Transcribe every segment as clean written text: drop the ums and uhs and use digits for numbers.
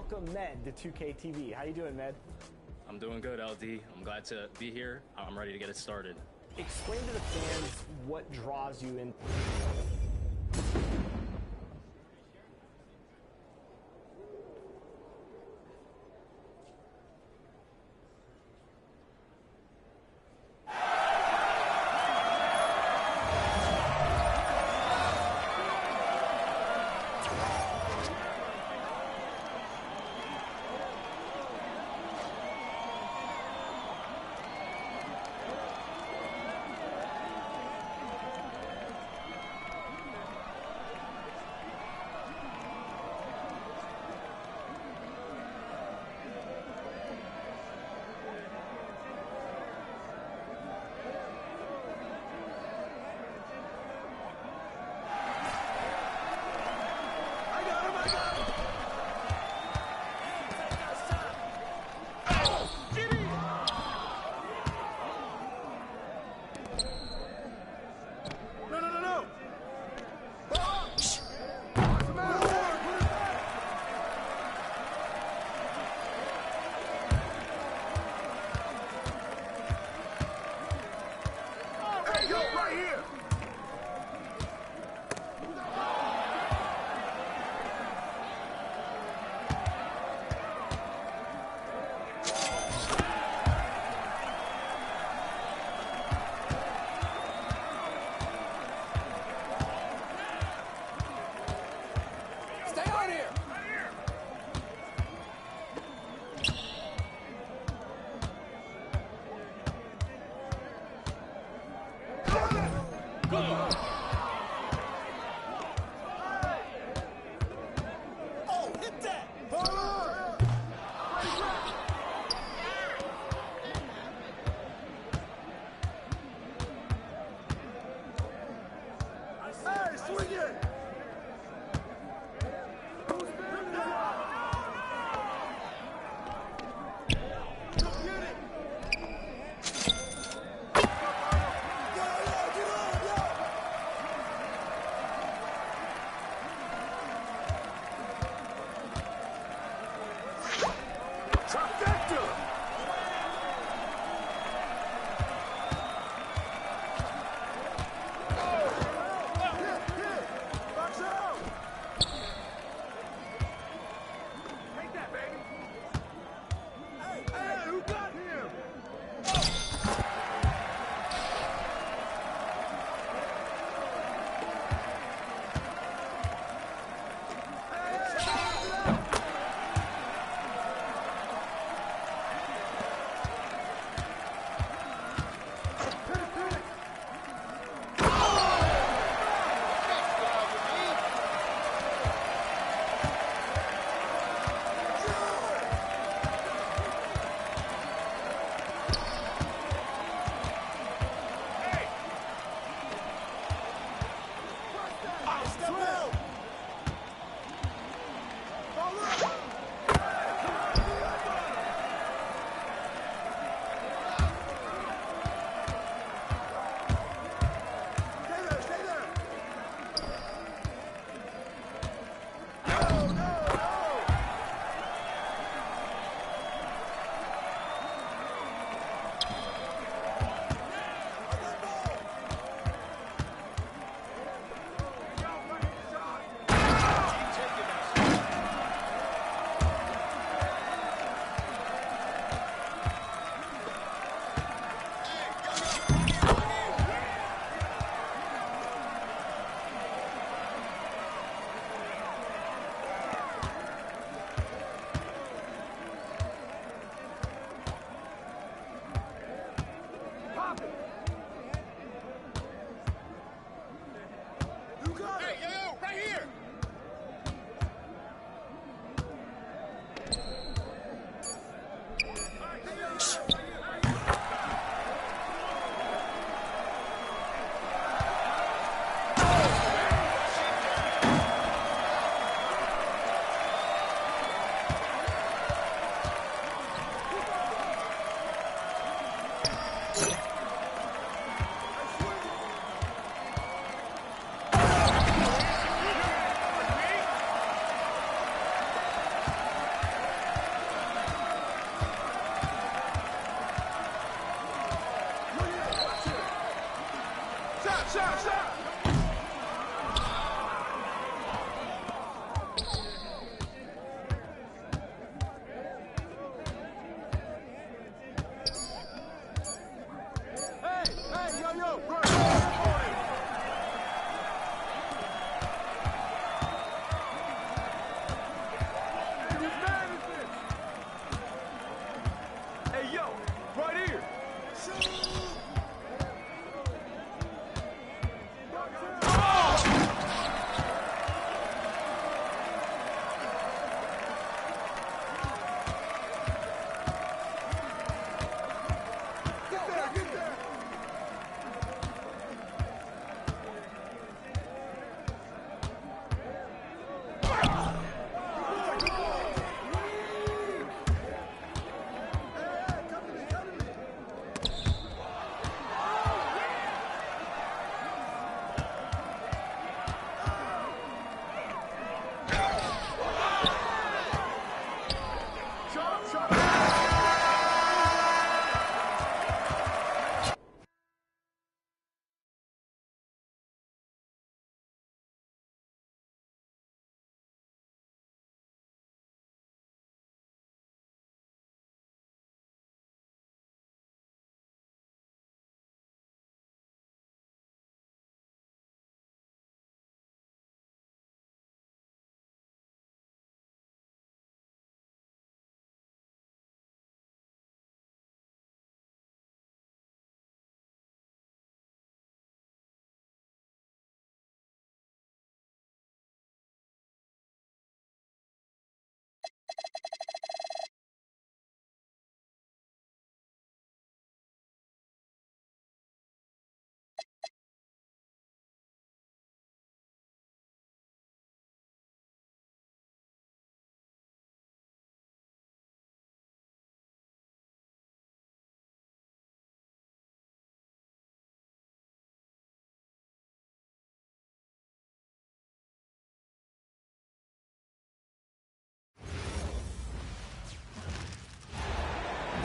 welcome Med to 2K TV. How you doing, Med? I'm doing good, LD. I'm glad to be here. I'm ready to get it started. Explain to the fans what draws you in.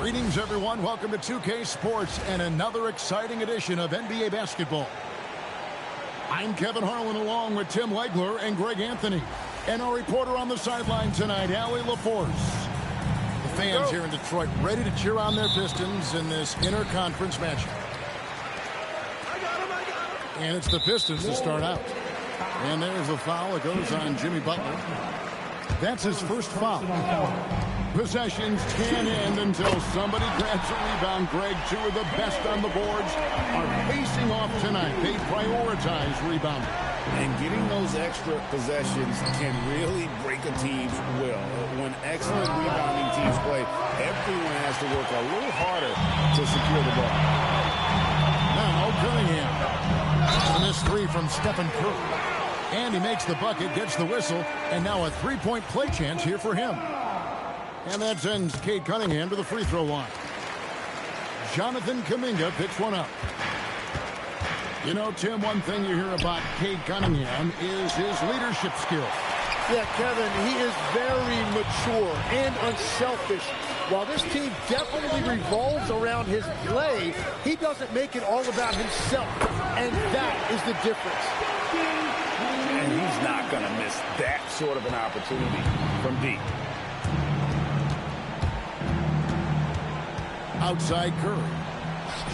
Greetings, everyone. Welcome to 2K Sports and another exciting edition of NBA basketball. I'm Kevin Harlan along with Tim Legler and Greg Anthony. And our reporter on the sideline tonight, Allie LaForce. The fans here in Detroit ready to cheer on their Pistons in this interconference matchup. And it's the Pistons to start out. And there's the foul. It goes on Jimmy Butler. That's his first foul. Possessions can end until somebody grabs a rebound. Greg, two of the best on the boards are facing off tonight. They prioritize rebounding. And getting those extra possessions can really break a team's will. When excellent rebounding teams play, everyone has to work a little harder to secure the ball. Now Cunningham. And this three from Stephen Curry. And he makes the bucket, gets the whistle, and now a three-point play chance here for him. And that sends Cade Cunningham to the free throw line. Jonathan Kuminga picks one up. You know, Tim, one thing you hear about Cade Cunningham is his leadership skills. Yeah, Kevin, he is very mature and unselfish. While this team definitely revolves around his play, he doesn't make it all about himself, and that is the difference. And he's not going to miss that sort of an opportunity from deep. Outside Curry.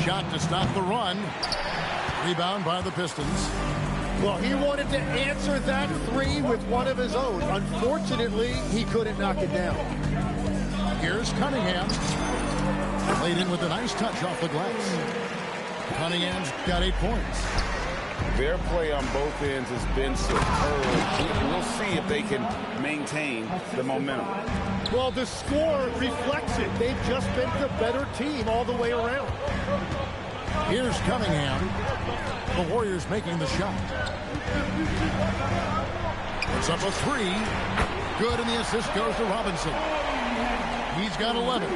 Shot to stop the run. Rebound by the Pistons. Well, he wanted to answer that three with one of his own. Unfortunately, he couldn't knock it down. Here's Cunningham. Laid in with a nice touch off the glass. Cunningham's got 8 points. Their play on both ends has been superb. We'll see if they can maintain the momentum. Well, the score reflects it. They've just been the better team all the way around. Here's Cunningham. The Warriors making the shot. It's up a three. Good, and the assist goes to Robinson. He's got 11.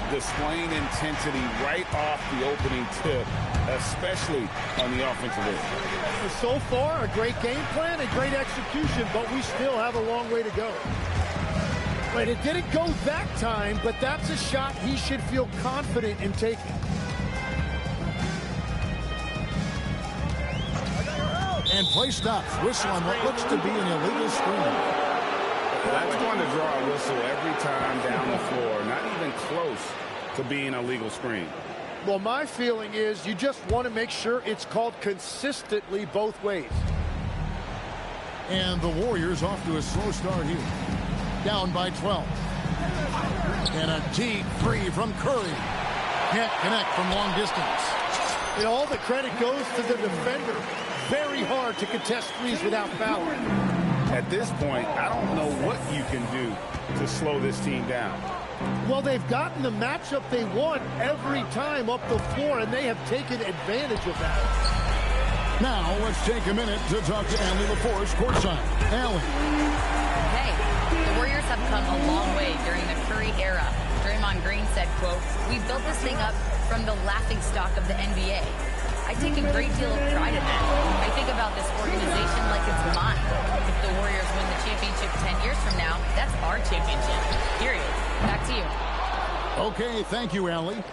Displaying intensity right off the opening tip, especially on the offensive end. So far, a great game plan and great execution, but we still have a long way to go. But it didn't go that time, but that's a shot he should feel confident in taking. And play stops. Whistle on what looks to be an illegal screen. That's going to draw a whistle every time down the floor. Not even close to being a legal screen. Well, my feeling is you just want to make sure it's called consistently both ways. And the Warriors off to a slow start here. Down by 12. And a deep three from Curry. Can't connect from long distance. And all the credit goes to the defender. Very hard to contest threes without fouling. At this point, I don't know what you can do to slow this team down. Well, they've gotten the matchup they want every time up the floor, and they have taken advantage of that. Now, let's take a minute to talk to Allie LaForce courtside. Allie. Hey, the Warriors have come a long way during the Curry era. Draymond Green said, quote, "We built this thing up from the laughingstock of the NBA. I take a great deal of pride in that. I think about this organization like it's mine. If the Warriors win the championship 10 years from now, that's our championship. Period." Back to you. Okay, thank you, Allie.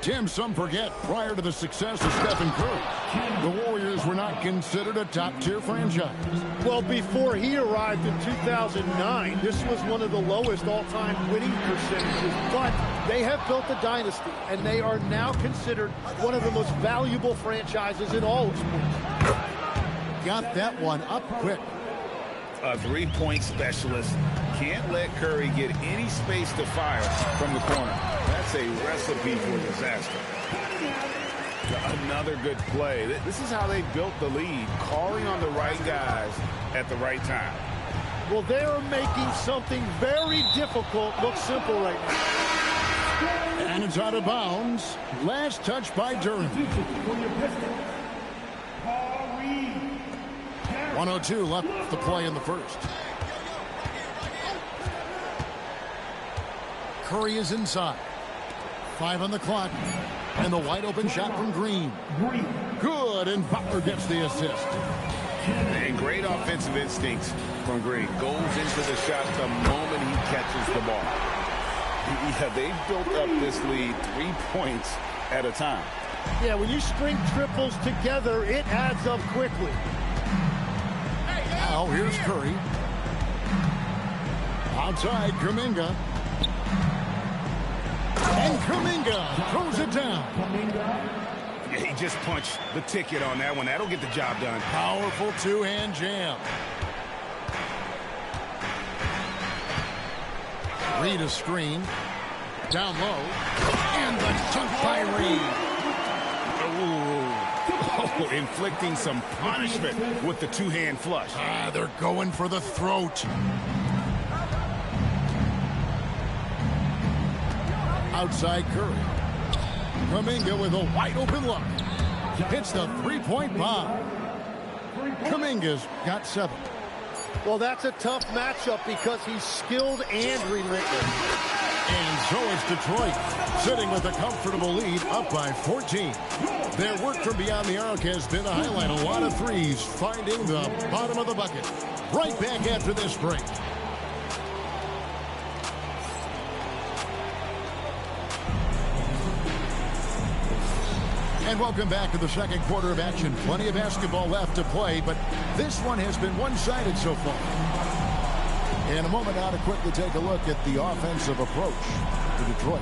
Tim, some forget, prior to the success of Stephen Curry, the Warriors were not considered a top-tier franchise. Well, before he arrived in 2009, this was one of the lowest all-time winning percentages, but they have built a dynasty, and they are now considered one of the most valuable franchises in all of sports. Got that one up quick. A three-point specialist can't let Curry get any space to fire from the corner. That's a recipe for disaster. Another good play. This is how they built the lead, calling on the right guys at the right time. Well, they are making something very difficult look simple right now. And it's out of bounds. Last touch by Durham. 102 left to play in the first. Curry is inside. 5 on the clock. And the wide open shot from Green. Good, and Butler gets the assist. And great offensive instincts from Green. Goes into the shot the moment he catches the ball. Yeah, they've built up this lead 3 points at a time. Yeah, when you string triples together, it adds up quickly. Now here's Curry. Outside, Kuminga. And Kuminga throws it down. Yeah, he just punched the ticket on that one. That'll get the job done. Powerful two-hand jam. Reed a screen. Down low. And the dunk by Reed. Oh, inflicting some punishment with the two-hand flush. They're going for the throat. Outside Curry. Kuminga with a wide-open look. Hits the three-point bomb. Kuminga's got 7. Well, that's a tough matchup because he's skilled and relentless. And so it's Detroit, sitting with a comfortable lead, up by 14. Their work from beyond the arc has been a highlight. A lot of threes, finding the bottom of the bucket. Right back after this break. And welcome back to the second quarter of action. Plenty of basketball left to play, but this one has been one-sided so far. In a moment now to quickly take a look at the offensive approach to Detroit.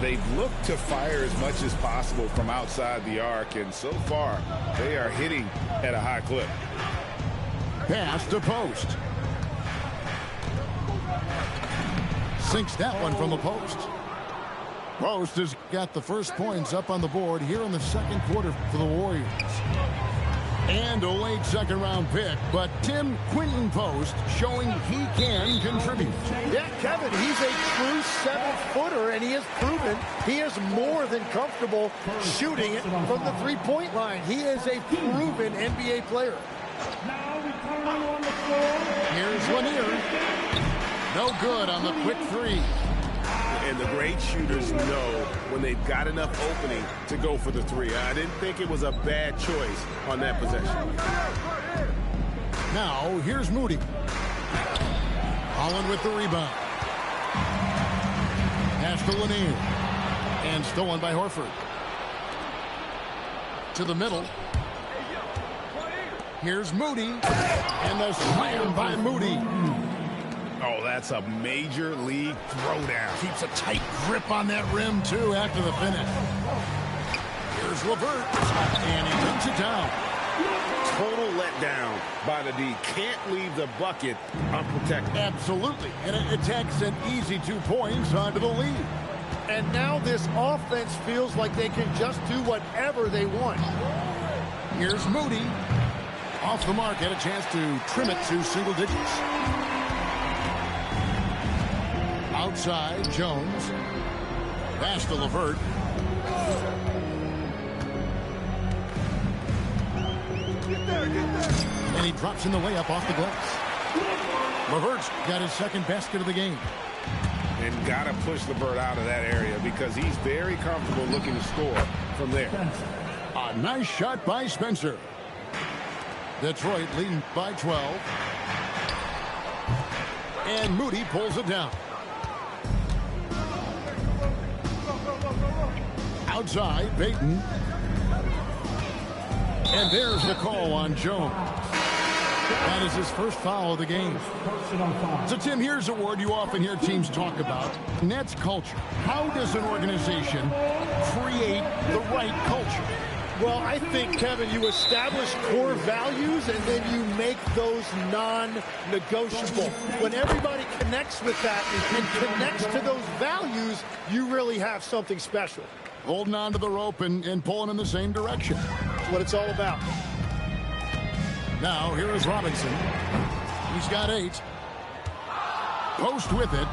They've looked to fire as much as possible from outside the arc, and so far they are hitting at a high clip. Pass to Post. Sinks that one from the post. Post has got the first points up on the board here in the second quarter for the Warriors. And a late second-round pick, but Tim Quinton Post showing he can contribute. Yeah, Kevin, he's a true 7-footer, and he has proven he is more than comfortable shooting it from the three-point line. He is a proven NBA player. Here's Lanier. No good on the quick three. And the great shooters know when they've got enough opening to go for the three. I didn't think it was a bad choice on that possession. Now, here's Moody. Holland with the rebound. Pass to Lanier. And stolen by Horford. To the middle. Here's Moody. And the slam by Moody. Oh, that's a major league throwdown. Keeps a tight grip on that rim, too, after the finish. Here's LeVert. And he takes it down. Total letdown by the D. Can't leave the bucket unprotected. Absolutely. And it takes an easy 2 points onto the lead. And now this offense feels like they can just do whatever they want. Here's Moody. Off the mark, had a chance to trim it to single digits. Outside, Jones. Pass to LeVert. And he drops in the layup off the glass. LeVert's got his second basket of the game. And got to push LeVert out of that area because he's very comfortable looking to score from there. A nice shot by Spencer. Detroit leading by 12. And Moody pulls it down. Outside, Payton. And there's the call on Jones. That is his first foul of the game. So, Tim, here's a word you often hear teams talk about. Nets culture. How does an organization create the right culture? Well, I think, Kevin, you establish core values and then you make those non-negotiable. When everybody connects with that and connects to those values, you really have something special. Holding on to the rope and pulling in the same direction. That's what it's all about. Now, here is Robinson. He's got 8. Post with it.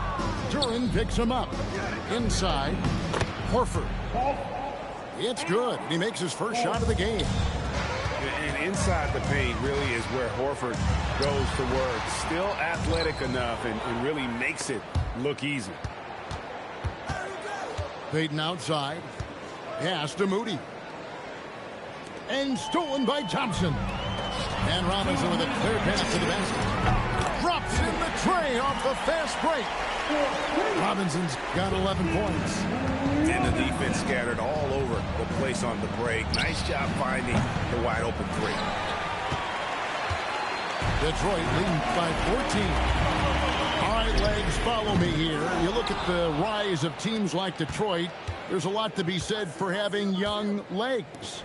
Duran picks him up. Inside, Horford. It's good. He makes his first shot of the game. And inside the paint really is where Horford goes to work. Still athletic enough and really makes it look easy. Payton outside. Pass to Moody. And stolen by Thompson. And Robinson with a clear pass to the basket. Drops in the tray off the fast break. Robinson's got 11 points. And the defense scattered all over the place on the break. Nice job finding the wide open three. Detroit leading by 14. All right, Legs, follow me here. You look at the rise of teams like Detroit. There's a lot to be said for having young legs.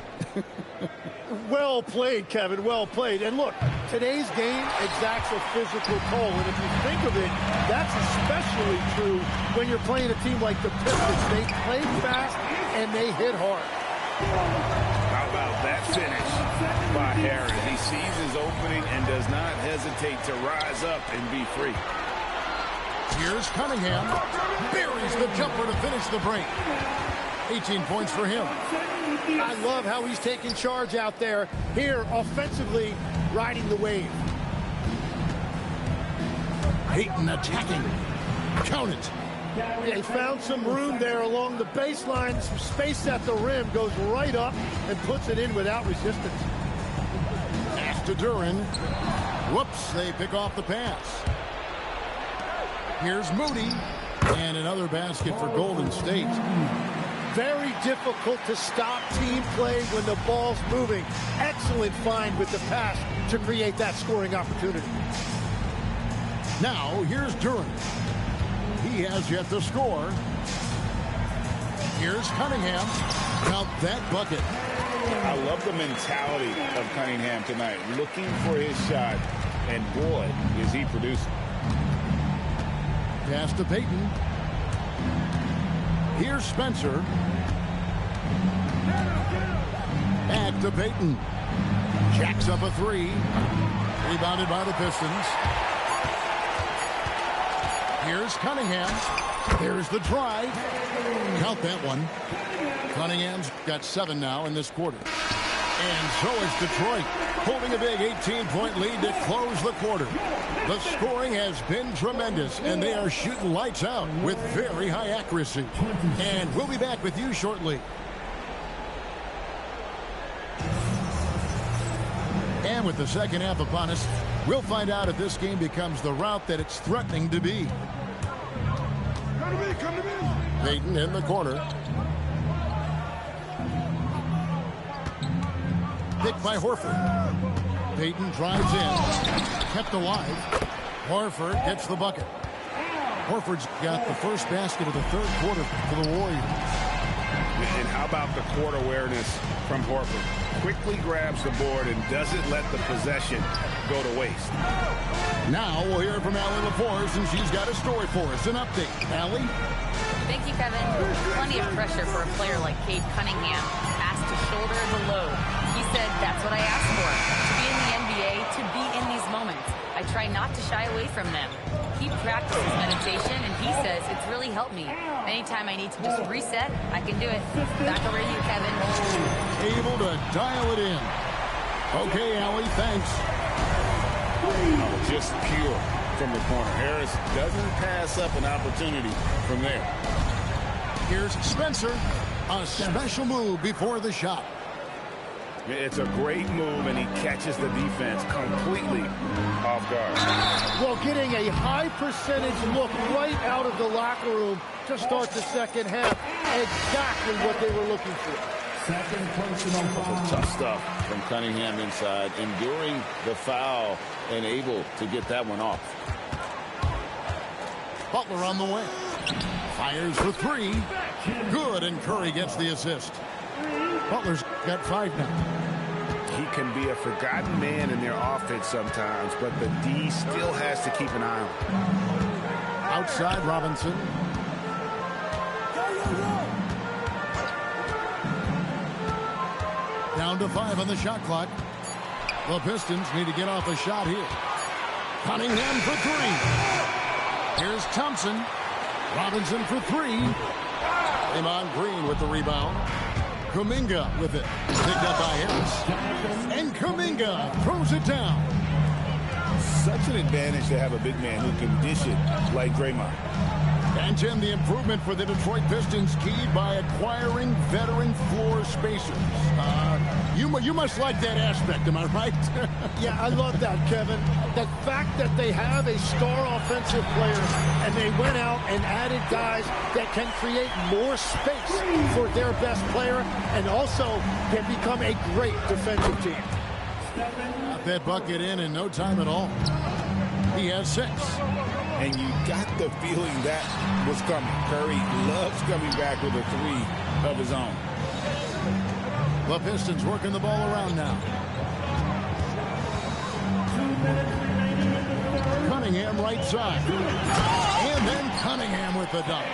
Well played, Kevin. Well played. And look, today's game exacts a physical toll. And if you think of it, that's especially true when you're playing a team like the Pistons. They play fast and they hit hard. How about that finish by Harris? He sees his opening and does not hesitate to rise up and be free. Here's Cunningham. Buries the jumper to finish the break. 18 points for him. I love how he's taking charge out there. Here, offensively, riding the wave. Payton attacking. Count it. They found some room there along the baseline. Some space at the rim. Goes right up and puts it in without resistance. Pass to Duran. Whoops, they pick off the pass. Here's Moody. And another basket for Golden State. Very difficult to stop team play when the ball's moving. Excellent find with the pass to create that scoring opportunity. Now, here's Duran. He has yet to score. Here's Cunningham. Count that bucket. I love the mentality of Cunningham tonight. Looking for his shot, and boy, is he producing. Pass to Payton. Here's Spencer. Back to Payton. Jacks up a three. Rebounded by the Pistons. Here's Cunningham. There's the drive. Count that one. Cunningham's got 7 now in this quarter. And so is Detroit, holding a big 18-point lead to close the quarter. The scoring has been tremendous, and they are shooting lights out with very high accuracy. And we'll be back with you shortly. And with the second half upon us, we'll find out if this game becomes the route that it's threatening to be. Payton in the corner. Picked by Horford. Payton drives in. Kept alive. Horford gets the bucket. Horford's got the first basket of the third quarter for the Warriors. And how about the court awareness from Horford? Quickly grabs the board and doesn't let the possession go to waste. Now we'll hear from Allie LaForce, and she's got a story for us. An update. Allie? Thank you, Kevin. Plenty of pressure for a player like Cade Cunningham. Asked to shoulder the load. He said, that's what I asked for. To be in the NBA, to be in these moments. I try not to shy away from them. He practices meditation, and he says it's really helped me. Anytime I need to just reset, I can do it. Back over to you, Kevin. Able to dial it in. Okay, Allie, thanks. Oh, just pure from the corner. Harris doesn't pass up an opportunity from there. Here's Spencer. A special move before the shot. It's a great move, and he catches the defense completely off guard. Well, getting a high percentage look right out of the locker room to start the second half. Exactly what they were looking for. Tough stuff from Cunningham inside, enduring the foul and able to get that one off. Butler on the way. Fires for three. Good, and Curry gets the assist. Butler's got 5 now. He can be a forgotten man in their offense sometimes, but the D still has to keep an eye on him. Outside Robinson. Down to 5 on the shot clock. The Pistons need to get off a shot here. Cunningham for 3. Here's Thompson. Robinson for 3. Draymond Green with the rebound. Kuminga with it. Picked up by Harris. And Kuminga throws it down. Such an advantage to have a big man who can dish it like Draymond. And Tim, the improvement for the Detroit Pistons keyed by acquiring veteran floor spacers. You must like that aspect, am I right? Yeah, I love that, Kevin. The fact that they have a star offensive player and they went out and added guys that can create more space for their best player and also can become a great defensive team. Got that bucket in no time at all. He has 6. And you got the feeling that was coming. Curry loves coming back with a 3 of his own. The Pistons working the ball around now. Cunningham right side. And then Cunningham with the dunk.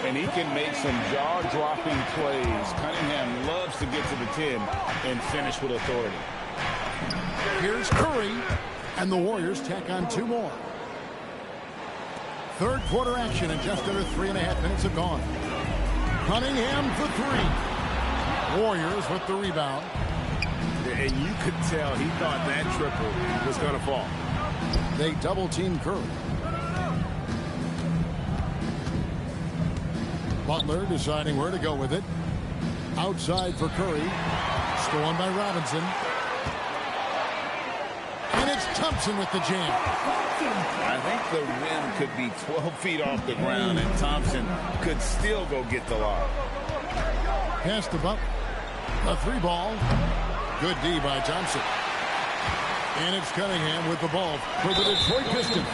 And he can make some jaw-dropping plays. Cunningham loves to get to the 10 and finish with authority. Here's Curry. And the Warriors tack on 2 more. Third quarter action and just under 3.5 minutes have gone. Cunningham for 3. Warriors with the rebound. And you could tell he thought that triple was going to fall. They double team Curry. Butler deciding where to go with it. Outside for Curry. Stolen by Robinson. And it's Thompson with the jam. I think the rim could be 12 feet off the ground, and Thompson could still go get the lob. Pass to Butler. A 3 ball. Good D by Thompson. And it's Cunningham with the ball for the Detroit Pistons.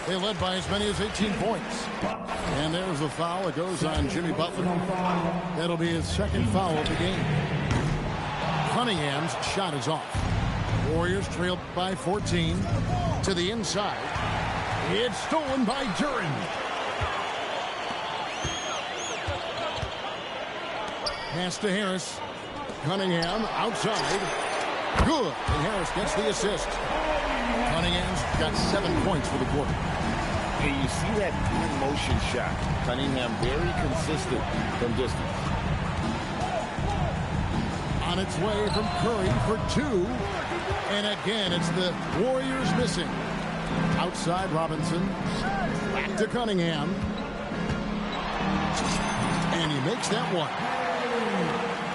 They led by as many as 18 points. And there's a foul. It goes on Jimmy Butler. That'll be his 2nd foul of the game. Cunningham's shot is off. Warriors trailed by 14 to the inside. It's stolen by Duren. Pass to Harris. Cunningham outside. Good. And Harris gets the assist. Cunningham's got 7 points for the quarter. And you see that in-motion shot. Cunningham very consistent from distance. On its way from Curry for 2. And again, it's the Warriors missing. Outside Robinson. Back to Cunningham. And he makes that one.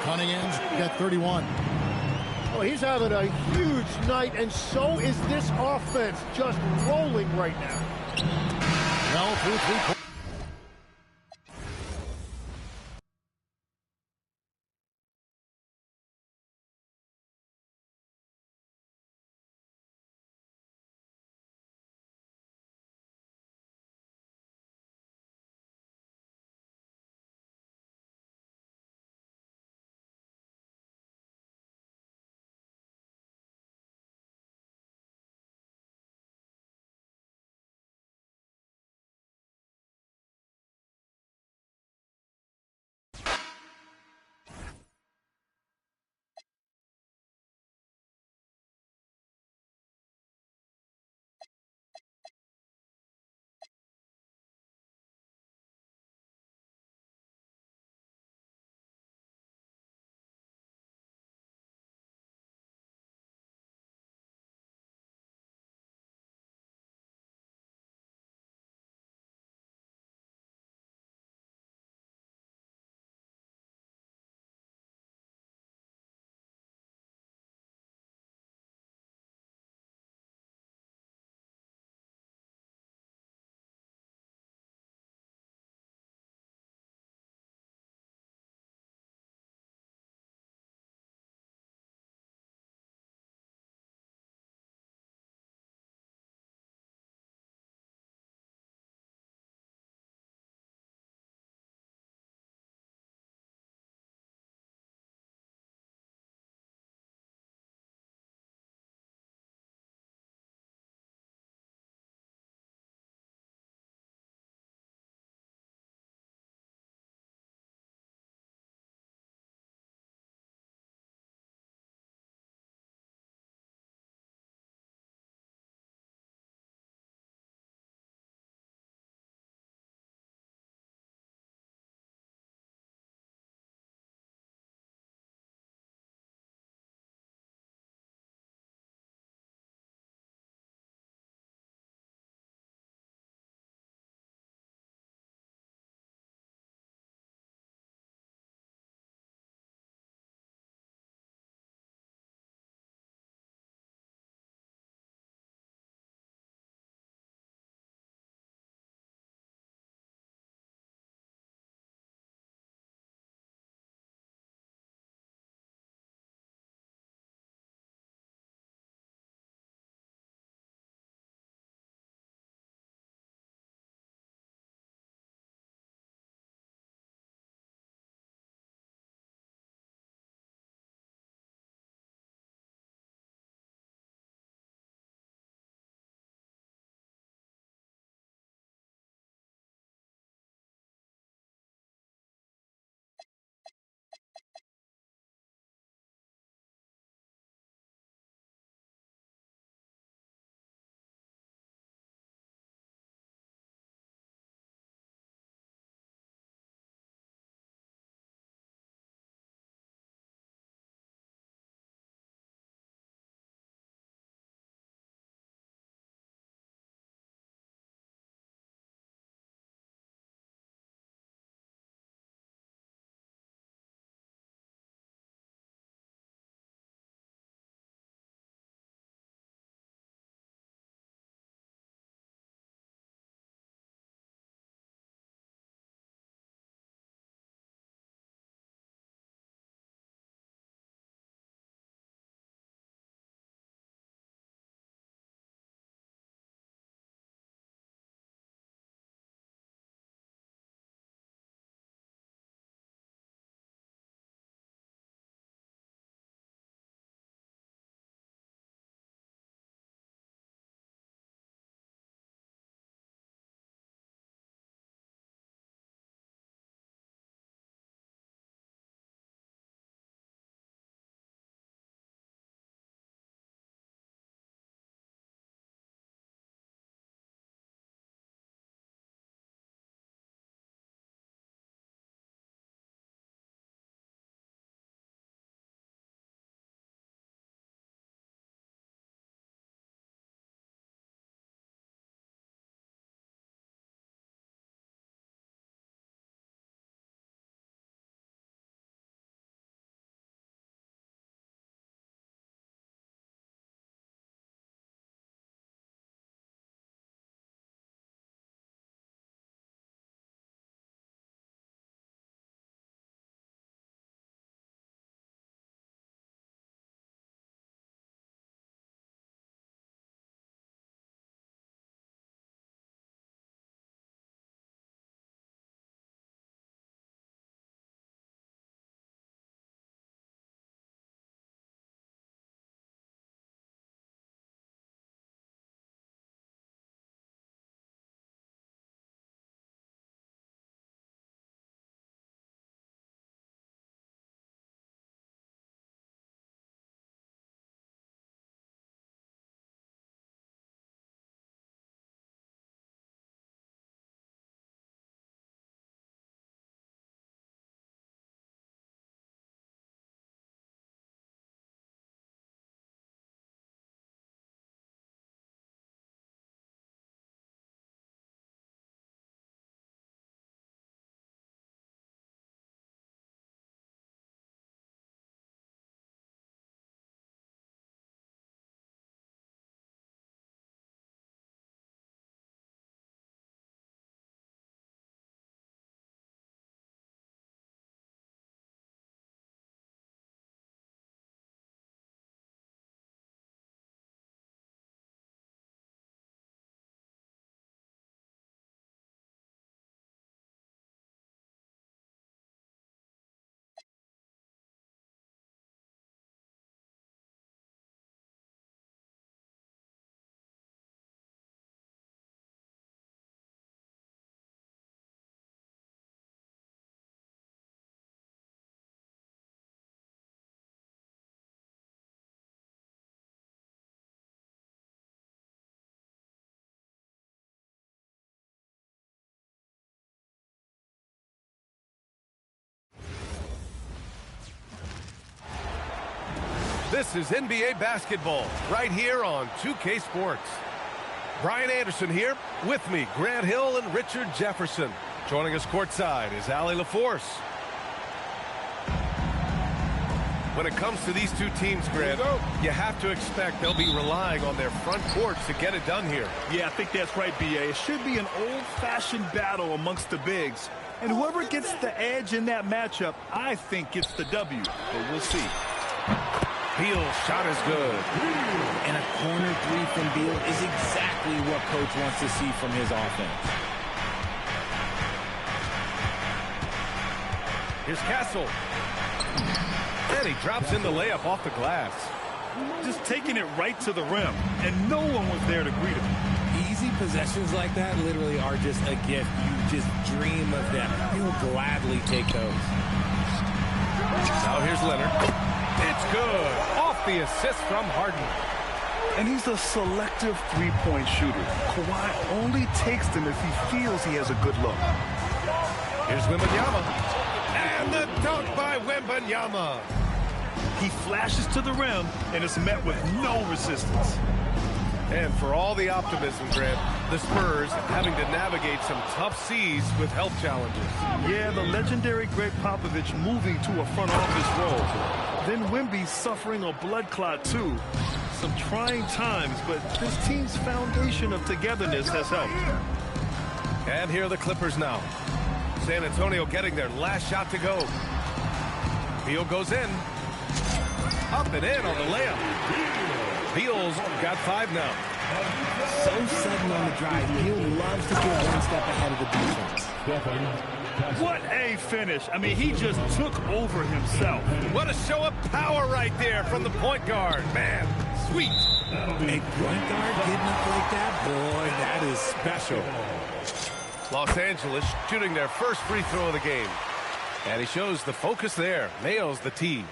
Cunningham's got 31. Well, he's having a huge night, and so is this offense, just rolling right now. Well, through 3 quarters. This is NBA basketball right here on 2K Sports. Brian Anderson here. With me, Grant Hill and Richard Jefferson. Joining us courtside is Allie LaForce. When it comes to these two teams, Grant, you have to expect they'll be relying on their front courts to get it done here. Yeah, I think that's right, B.A. It should be an old-fashioned battle amongst the bigs. And whoever gets the edge in that matchup, I think gets the W. But we'll see. Beal's shot is good. And a corner three from Beal is exactly what Coach wants to see from his offense. Here's Castle. And he drops in the layup off the glass. Just taking it right to the rim, and no one was there to greet him. Easy possessions like that literally are just a gift. You just dream of them. You'll gladly take those. Now here's Leonard. It's good. Off the assist from Harden. And he's a selective three-point shooter. Kawhi only takes them if he feels he has a good look. Here's Wembanyama. And the dunk by Wembanyama. He flashes to the rim and is met with no resistance. And for all the optimism, Grant, the Spurs having to navigate some tough seas with health challenges. Yeah, the legendary Greg Popovich moving to a front office role. Then Wemby suffering a blood clot, too. Some trying times, but this team's foundation of togetherness has helped. And here are the Clippers now. San Antonio getting their last shot to go. Beal goes in. Up and in on the layup. Beal's got 5 now. So sudden on the drive. Beal loves to get one step ahead of the defense. What a finish. I mean, he just took over himself. What a show of power right there from the point guard. Man, sweet. A point guard getting up like that, boy, that is special. Los Angeles shooting their first free throw of the game. And he shows the focus there. Nails the tee.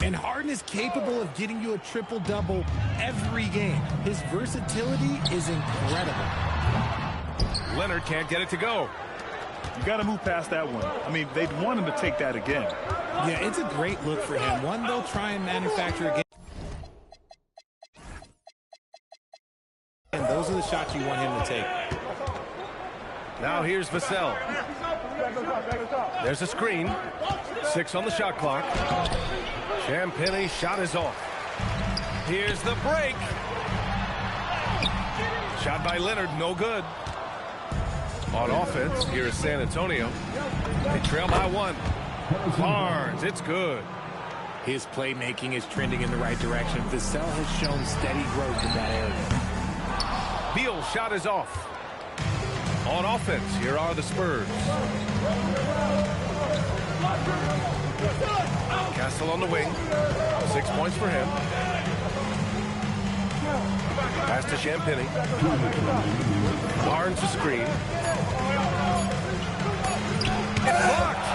And Harden is capable of getting you a triple-double every game. His versatility is incredible. Leonard can't get it to go. You got to move past that one. I mean, they'd want him to take that again. Yeah, it's a great look for him. One they'll try and manufacture again. And those are the shots you want him to take. Now here's Vassell. There's a screen. 6 on the shot clock. Champagne's shot is off. Here's the break. Shot by Leonard, no good. On offense, here is San Antonio. They trail by 1. Barnes, it's good. His playmaking is trending in the right direction. Vassell has shown steady growth in that area. Beal's shot is off. On offense, here are the Spurs. Castle on the wing. 6 points for him. Pass to Champagnie. Barnes the screen. It's blocked.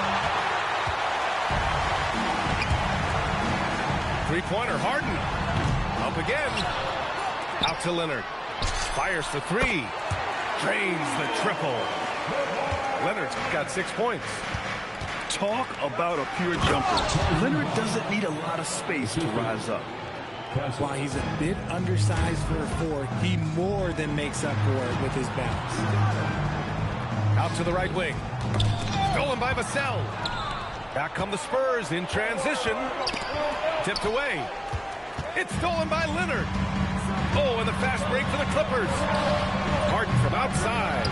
Three-pointer, Harden. Up again. Out to Leonard. Fires for 3. Drains the triple. Leonard's got 6 points. Talk about a pure jumper. Leonard doesn't need a lot of space to rise up. While he's a bit undersized for a 4, he more than makes up for it with his bounce. Out to the right wing. Stolen by Vassell. Back come the Spurs in transition. Tipped away. It's stolen by Leonard. Oh, and the fast break for the Clippers. Harden from outside.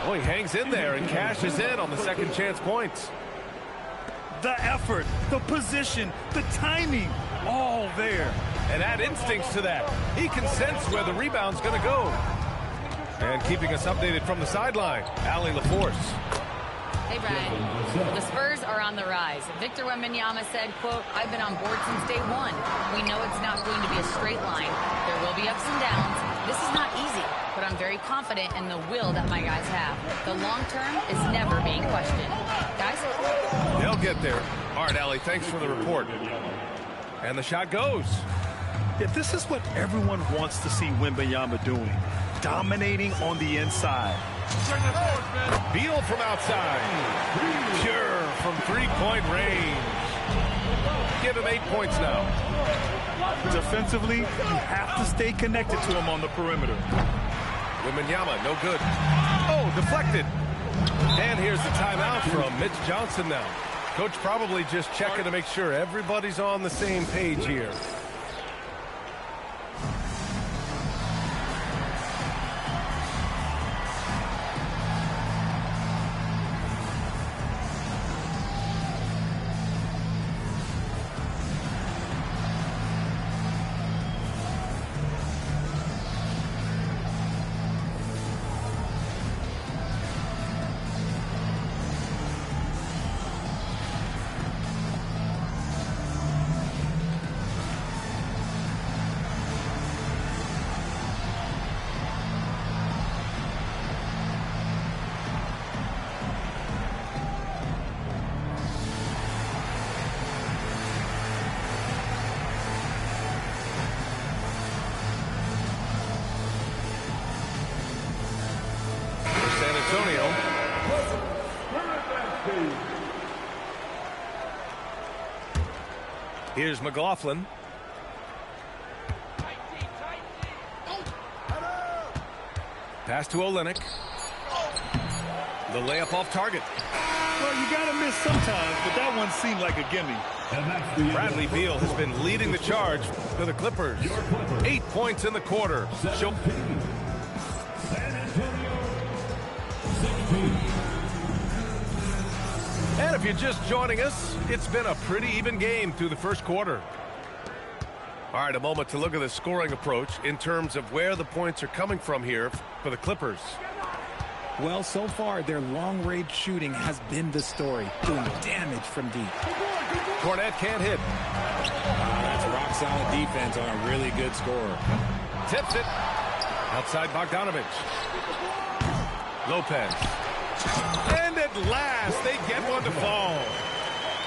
Oh, he hangs in there and cashes in on the second chance points. The effort, the position, the timing, all there. And add instincts to that. He can sense where the rebound's going to go. And keeping us updated from the sideline, Allie LaForce. Hey, Brian. The Spurs are on the rise. Victor Wembanyama said, quote, "I've been on board since day one. We know it's not going to be a straight line. There will be ups and downs. This is not easy, but I'm very confident in the will that my guys have. The long term is never being questioned." Guys? They'll get there. All right, Allie, thanks for the report. And the shot goes. Yeah, this is what everyone wants to see Wembanyama doing. Dominating on the inside. Beal from outside. Pure from three-point range. Give him 8 points now. Defensively, you have to stay connected to him on the perimeter. Wembanyama, no good. Oh, deflected. And here's the timeout from Mitch Johnson now. Coach probably just checking to make sure everybody's on the same page here. Here's McLaughlin. Pass to Olynyk. The layup off target. Well, you got to miss sometimes, but that one seemed like a gimme. Bradley Beal has been leading the charge for the Clippers. 8 points in the quarter. And if you're just joining us, it's been a pretty even game through the first quarter. All right, a moment to look at the scoring approach in terms of where the points are coming from here for the Clippers. Well, so far, their long-range shooting has been the story, doing damage from deep. Cornette can't hit. That's rock-solid defense on a really good scorer. Tips it. Outside Bogdanovich. Lopez. And at last, they get one to fall.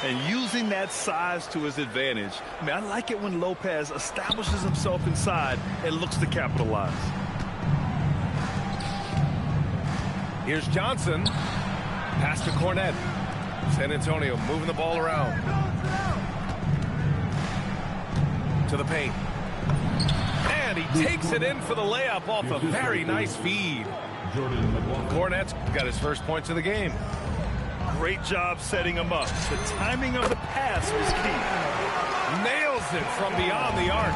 And using that size to his advantage. I mean, I like it when Lopez establishes himself inside and looks to capitalize. Here's Johnson. Pass to Cornette. San Antonio moving the ball around. To the paint. And he takes it in for the layup off a very nice feed. Cornette's got his first points of the game. Great job setting him up. The timing of the pass was key. Nails it from beyond the arc.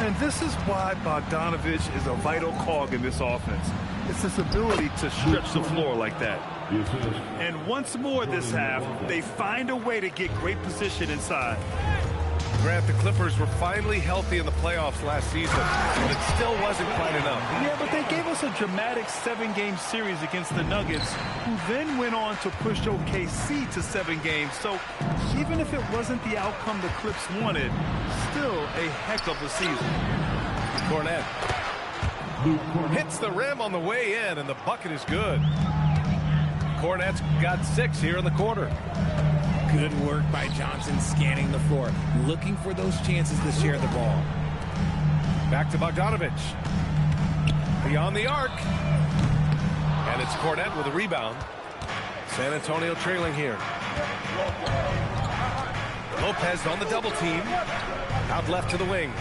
And this is why Bogdanovich is a vital cog in this offense. It's his ability to stretch the floor like that. And once more this half, they find a way to get great position inside. Grant, the Clippers were finally healthy in the playoffs last season, but it still wasn't quite enough. Yeah, but they gave us a dramatic 7-game series against the Nuggets, who then went on to push OKC to 7 games. So even if it wasn't the outcome the Clips wanted, still a heck of a season. Cornette hits the rim on the way in, and the bucket is good. Cornette's got 6 here in the quarter. Good work by Johnson scanning the floor, looking for those chances to share the ball. Back to Bogdanovich. Beyond the arc. And it's Cornette with a rebound. San Antonio trailing here. Lopez on the double team. Out left to the wing.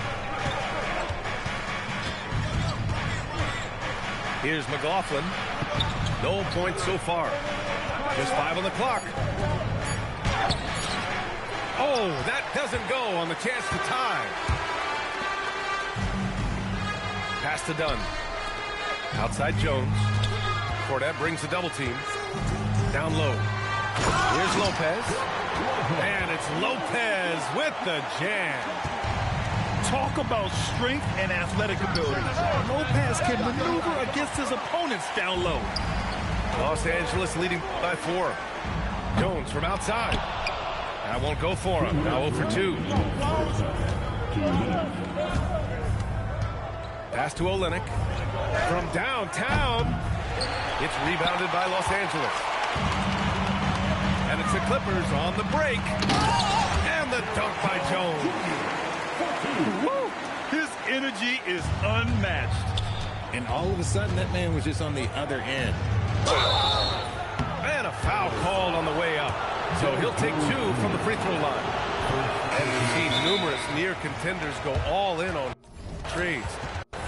Here's McLaughlin. No points so far. Just 5 on the clock. Oh, that doesn't go on the chance to tie. Pass to Dunn. Outside Jones. Cornette brings the double team. Down low. Here's Lopez. And it's Lopez with the jam. Talk about strength and athletic ability. Lopez can maneuver against his opponents down low. Los Angeles leading by 4. Jones from outside. That won't go for him. Now 0 for 2. Pass to Olynyk. From downtown. It's rebounded by Los Angeles. And it's the Clippers on the break. And the dunk by Jones. Woo! His energy is unmatched. And all of a sudden, that man was just on the other end. And a foul called on the way up. So he'll take 2 from the free throw line. And we've seen numerous near contenders go all in on trades.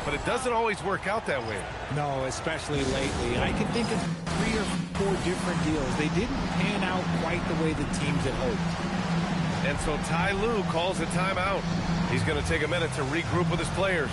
But it doesn't always work out that way. No, especially lately. I can think of 3 or 4 different deals. They didn't pan out quite the way the teams had hoped. And so Ty Lue calls a timeout. He's going to take a minute to regroup with his players.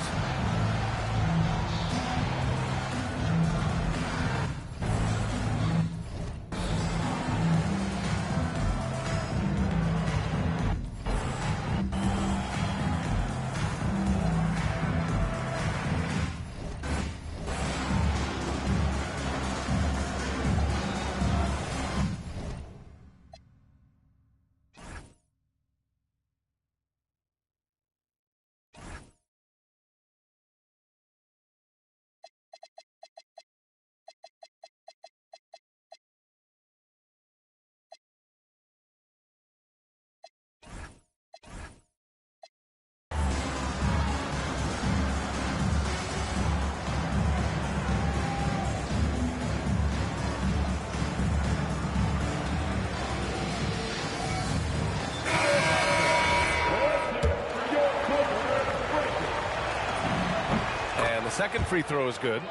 Second free throw is good.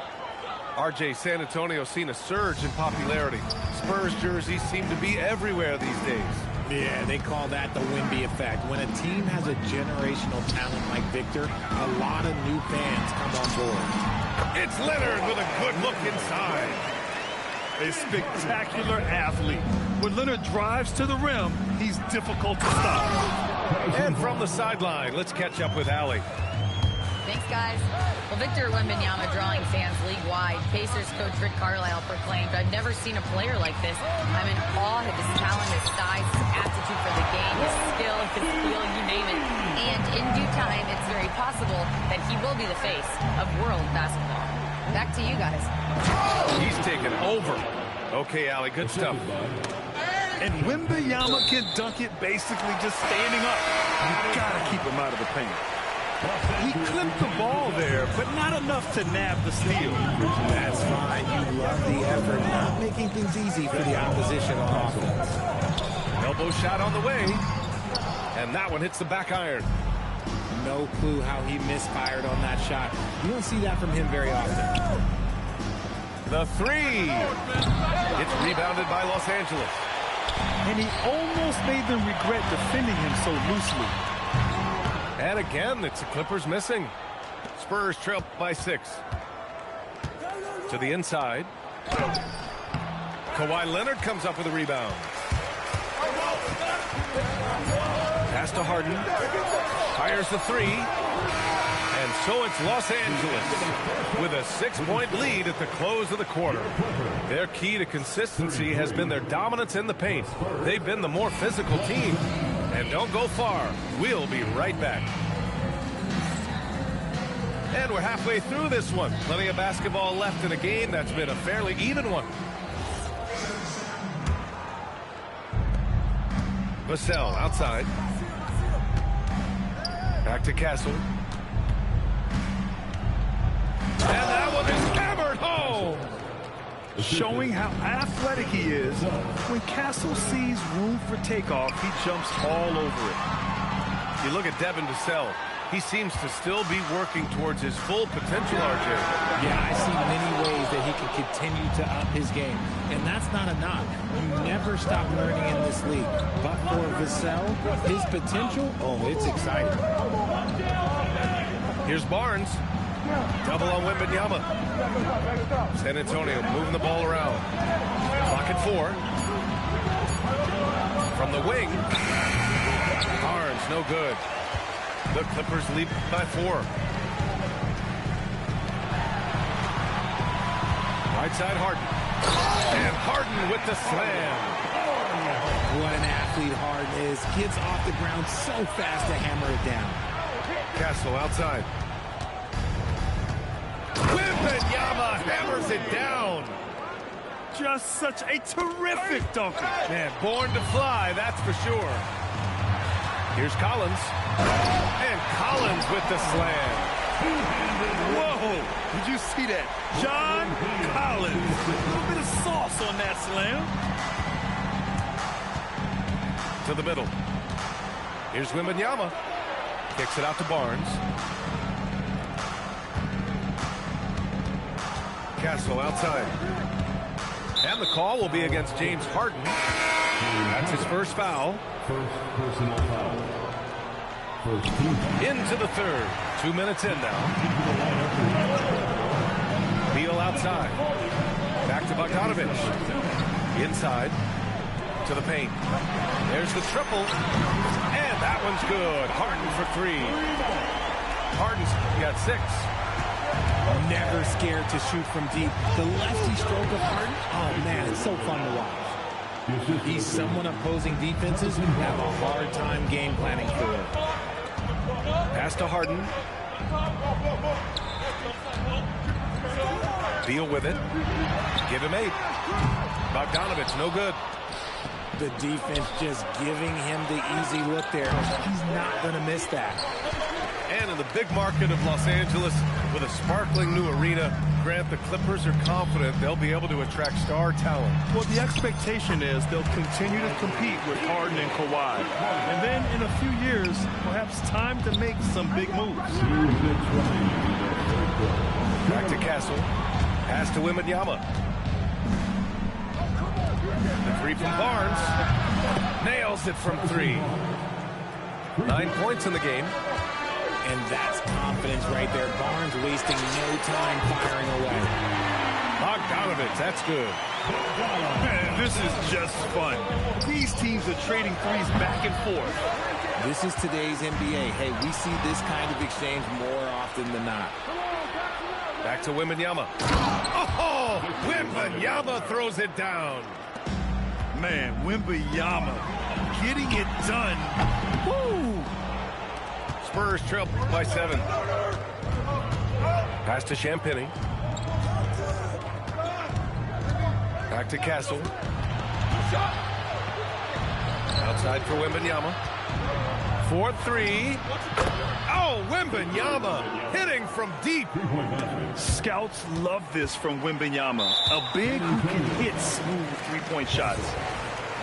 RJ, San Antonio's seen a surge in popularity. Spurs jerseys seem to be everywhere these days. Yeah, they call that the Wemby effect. When a team has a generational talent like Victor, a lot of new fans come on board. It's Leonard with a good look inside. A spectacular athlete. When Leonard drives to the rim, he's difficult to stop. And from the sideline, let's catch up with Allie. Thanks, guys. Well, Victor Wembanyama drawing fans league-wide. Pacers coach Rick Carlisle proclaimed, "I've never seen a player like this. I'm in awe of his talent, his size, his aptitude for the game, his skill, his feel, you name it." And in due time, it's very possible that he will be the face of world basketball. Back to you guys. He's taken over. Okay, Allie, good stuff. And Wembanyama can dunk it basically just standing up. You gotta keep him out of the paint. He clipped the ball there, but not enough to nab the steal. That's fine. You love the effort, not making things easy for the opposition on offense. Elbow shot on the way. And that one hits the back iron. No clue how he misfired on that shot. You don't see that from him very often. The 3. It's rebounded by Los Angeles. And he almost made them regret defending him so loosely. And again, it's the Clippers missing. Spurs trail by 6. To the inside. Kawhi Leonard comes up with a rebound. Pass to Harden. Fires the 3. And so it's Los Angeles with a 6-point lead at the close of the quarter. Their key to consistency has been their dominance in the paint. They've been the more physical team. And don't go far. We'll be right back. And we're halfway through this one. Plenty of basketball left in a game that's been a fairly even one. Vassell outside. Back to Castle. And that one is hammered home. Showing how athletic he is. When Castle sees room for takeoff, he jumps all over it. You look at Devin Vassell. He seems to still be working towards his full potential, RJ. Yeah, I see many ways that he can continue to up his game. And that's not a knock. You never stop learning in this league. But for Vassell, his potential, oh, it's exciting. Here's Barnes. Double on Wembanyama. San Antonio moving the ball around. Clock at 4. From the wing. Barnes, no good. The Clippers lead by 4. Right side, Harden. And Harden with the slam. What an athlete Harden is. Gets off the ground so fast to hammer it down. Castle outside. Wembanyama hammers it down. Just such a terrific dunker. Man, born to fly, that's for sure. Here's Collins. And Collins with the slam. Whoa! Did you see that? John Collins. A little bit of sauce on that slam. To the middle. Here's Wembanyama. Kicks it out to Barnes. Castle outside. And the call will be against James Harden. That's his first foul. First personal foul. First team. Into the third. 2 minutes in now. Beal outside. Back to Bogdanovich. Inside. To the paint. There's the triple. And that one's good. Harden for three. Harden's got 6. Never scared to shoot from deep. The lefty stroke of Harden, oh man, it's so fun to watch. He's someone opposing defenses have a hard time game planning for. Pass to Harden. Beal with it. Give him 8. Bogdanovich, no good. The defense just giving him the easy look there. He's not going to miss that. And in the big market of Los Angeles, with a sparkling new arena, Grant, the Clippers are confident they'll be able to attract star talent. Well, the expectation is they'll continue to compete with Harden and Kawhi. And then in a few years, perhaps time to make some big moves. Back to Castle. Pass to Wembanyama. The three from Barnes. Nails it from 3. 9 points in the game. And that's confidence right there. Barnes wasting no time firing away. Bogdanovich, that's good. Man, this is just fun. These teams are trading threes back and forth. This is today's NBA. Hey, we see this kind of exchange more often than not. Back to Wembanyama. Oh, Wembanyama throws it down. Man, Wembanyama getting it done. Woo! Spurs trail by 7. Pass to Champagny. Back to Castle. Outside for Wembanyama. 4-3. Oh, Wembanyama hitting from deep. Scouts love this from Wembanyama. A big who can hit smooth three-point shots.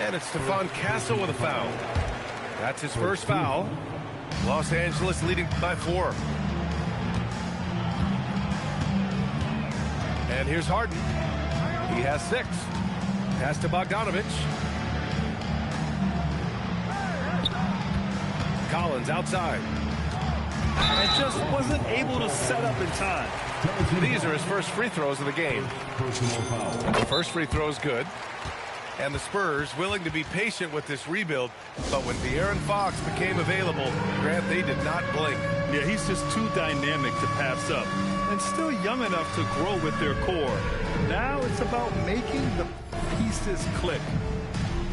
And it's Stephon Castle with a foul. That's his first foul. Los Angeles leading by 4. And here's Harden. He has 6. Pass to Bogdanovich. Collins outside. And just wasn't able to set up in time. These are his first free throws of the game. The first free throw is good. And the Spurs willing to be patient with this rebuild, but when De'Aaron Fox became available, Grant, they did not blink. Yeah, he's just too dynamic to pass up, and still young enough to grow with their core. Now it's about making the pieces click.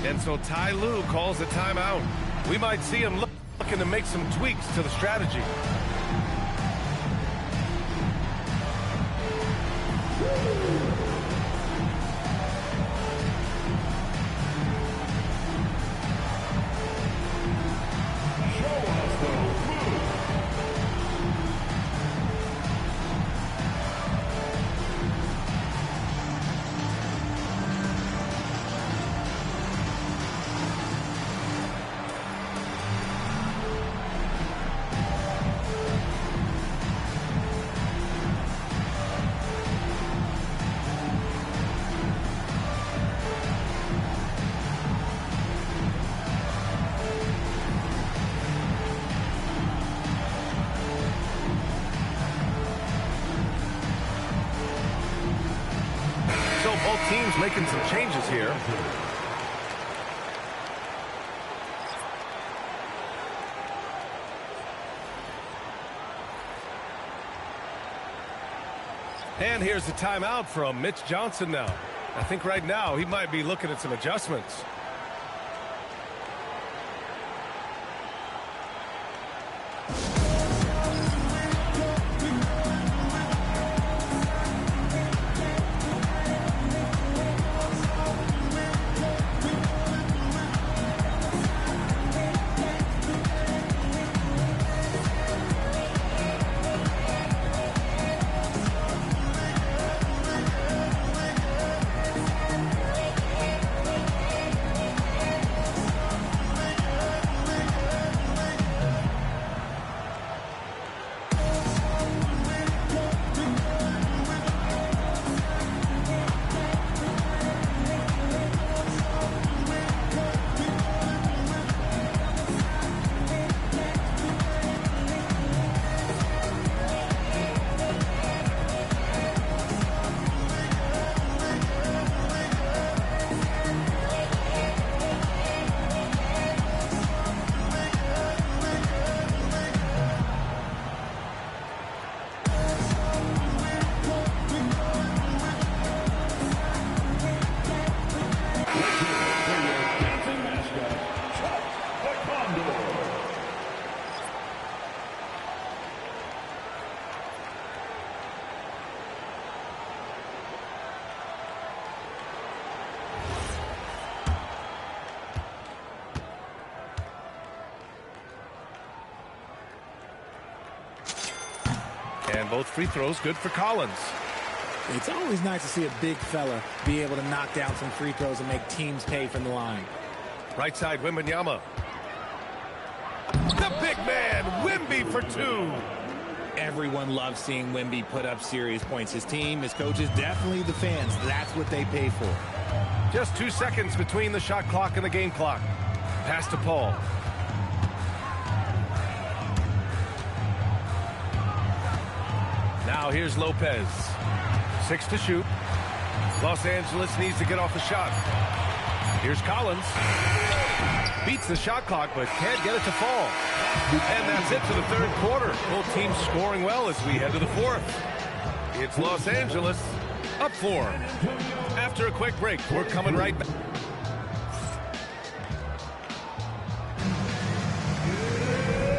And so Ty Lue calls a timeout. We might see him looking to make some tweaks to the strategy. Both teams making some changes here. And here's the timeout from Mitch Johnson now. I think right now he might be looking at some adjustments. And both free throws good for Collins. It's always nice to see a big fella be able to knock down some free throws and make teams pay from the line. Right side, Wembanyama. The big man, Wemby for two. Everyone loves seeing Wemby put up serious points. His team, his coaches, definitely the fans. That's what they pay for. Just 2 seconds between the shot clock and the game clock. Pass to Paul. Now here's Lopez. 6 to shoot. Los Angeles needs to get off the shot. Here's Collins. Beats the shot clock, but can't get it to fall. And that's it for the third quarter. Both teams scoring well as we head to the fourth. It's Los Angeles up 4. After a quick break, we're coming right back.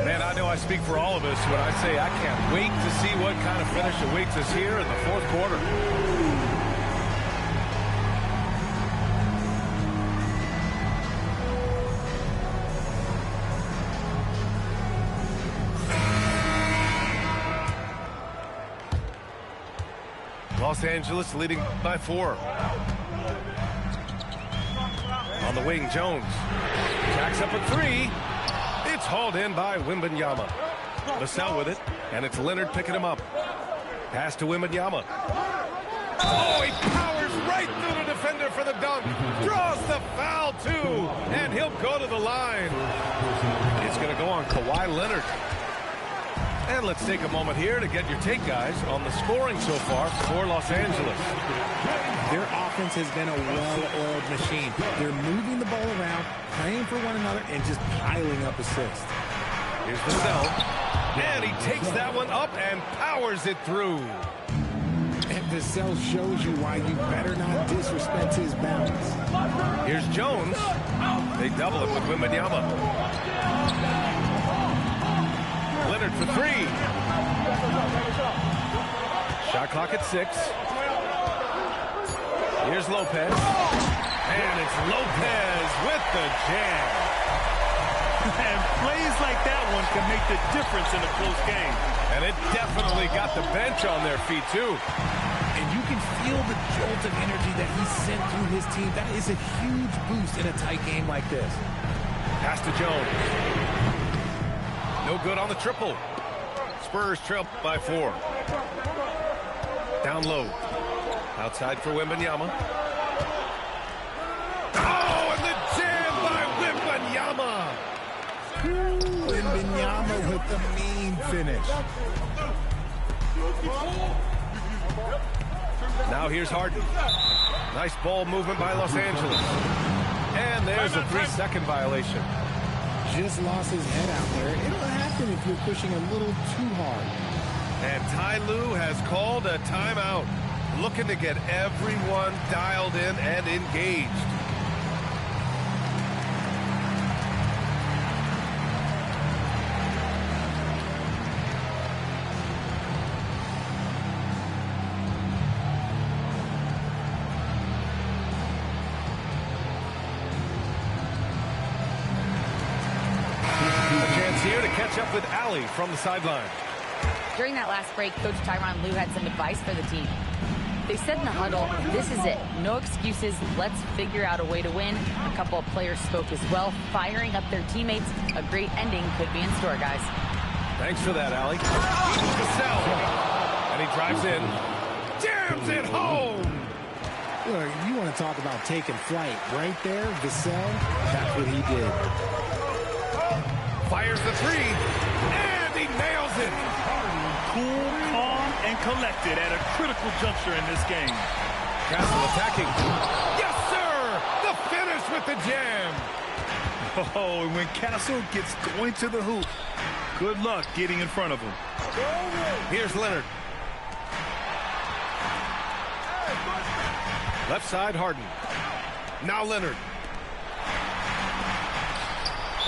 Man, I know I speak for all of us when I say I can't wait to see what kind of finish awaits us here in the fourth quarter. Los Angeles leading by 4. On the wing, Jones. Jacks up at 3. It's hauled in by Wembanyama. Vassell with it, and it's Leonard picking him up. Pass to Wembanyama. Oh, he powers right through the defender for the dunk. Draws the foul, too, and he'll go to the line. It's going to go on Kawhi Leonard. And let's take a moment here to get your take, guys, on the scoring so far for Los Angeles. Their offense has been a well-oiled machine. They're moving the ball around, playing for one another, and just piling up assists. Here's Vassell. And he takes that one up and powers it through. And Vassell shows you why you better not disrespect his bounds. Here's Jones. They double it with Wembanyama. Leonard for 3. Shot clock at 6. Here's Lopez. And it's Lopez with the jam. And plays like that one can make the difference in a close game. And it definitely got the bench on their feet, too. And you can feel the jolt of energy that he sent through his team. That is a huge boost in a tight game like this. Pass to Jones. No good on the triple. Spurs trail by 4. Down low. Outside for Wembanyama. Oh, and the jam by Wembanyama. Wembanyama with the mean finish. Now here's Harden. Nice ball movement by Los Angeles. And there's a 3-second violation. Just lost his head out there. It'll happen if you're pushing a little too hard. And Ty Lue has called a timeout, looking to get everyone dialed in and engaged. Here to catch up with Allie from the sideline. During that last break, Coach Tyronn Lue had some advice for the team. They said in the huddle, this is it. No excuses. Let's figure out a way to win. A couple of players spoke as well, firing up their teammates. A great ending could be in store, guys. Thanks for that, Allie. Vassell. And he drives in. Jams it home. Look, you want to talk about taking flight. Right there, Vassell, that's what he did. Fires the 3, and he nails it. Cool, calm, and collected at a critical juncture in this game. Castle attacking. Yes, sir! The finish with the jam. Oh, and when Castle gets going to the hoop, good luck getting in front of him. Here's Leonard. Left side, Harden. Now Leonard.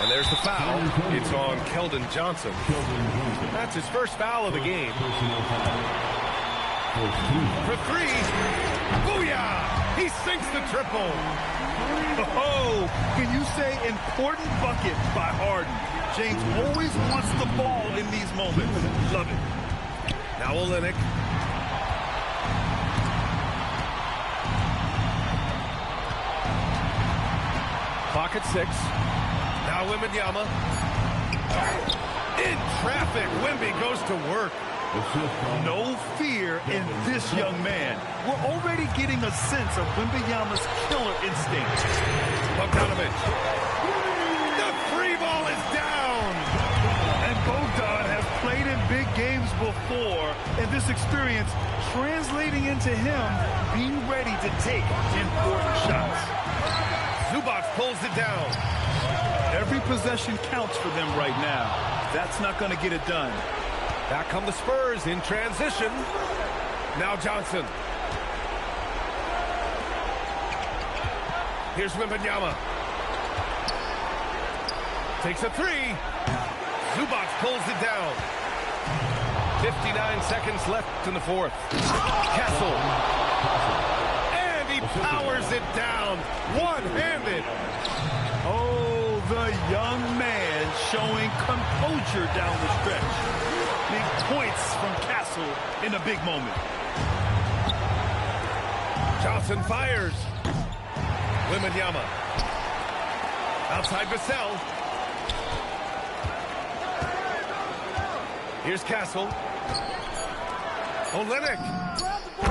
And there's the foul. It's on Keldon Johnson. That's his first foul of the game. For 3. Booyah! He sinks the triple. Oh, can you say important bucket by Harden? James always wants the ball in these moments. Love it. Now Olynyk. Clock at 6. Now Wembanyama. In traffic, Wemby goes to work. No fear in this young man. We're already getting a sense of Wembanyama's killer instinct. Bogdanovich. The free ball is down. And Bogdan has played in big games before, and this experience translating into him being ready to take important shots. Zubac pulls it down. Every possession counts for them right now. That's not going to get it done. Back come the Spurs in transition. Now Johnson. Here's Wembanyama. Takes a 3. Zubac pulls it down. 59 seconds left in the fourth. Castle. And he powers it down. One-handed. Oh, the young man showing composure down the stretch. Big points from Castle in a big moment. Johnson fires. Wembanyama. Outside Vassell. Here's Castle. Olynyk.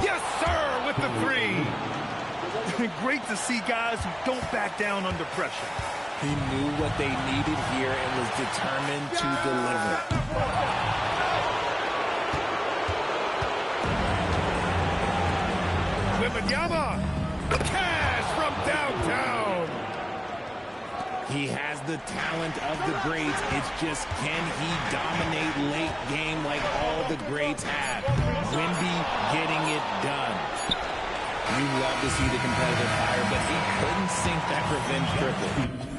Yes, sir, with the 3. Great to see guys who don't back down under pressure. He knew what they needed here and was determined to deliver. Wembanyama. Cash from downtown. He has the talent of the greats. It's just, can he dominate late game like all the greats have? Wemby getting it done. You love to see the competitive fire, but he couldn't sink that revenge triple.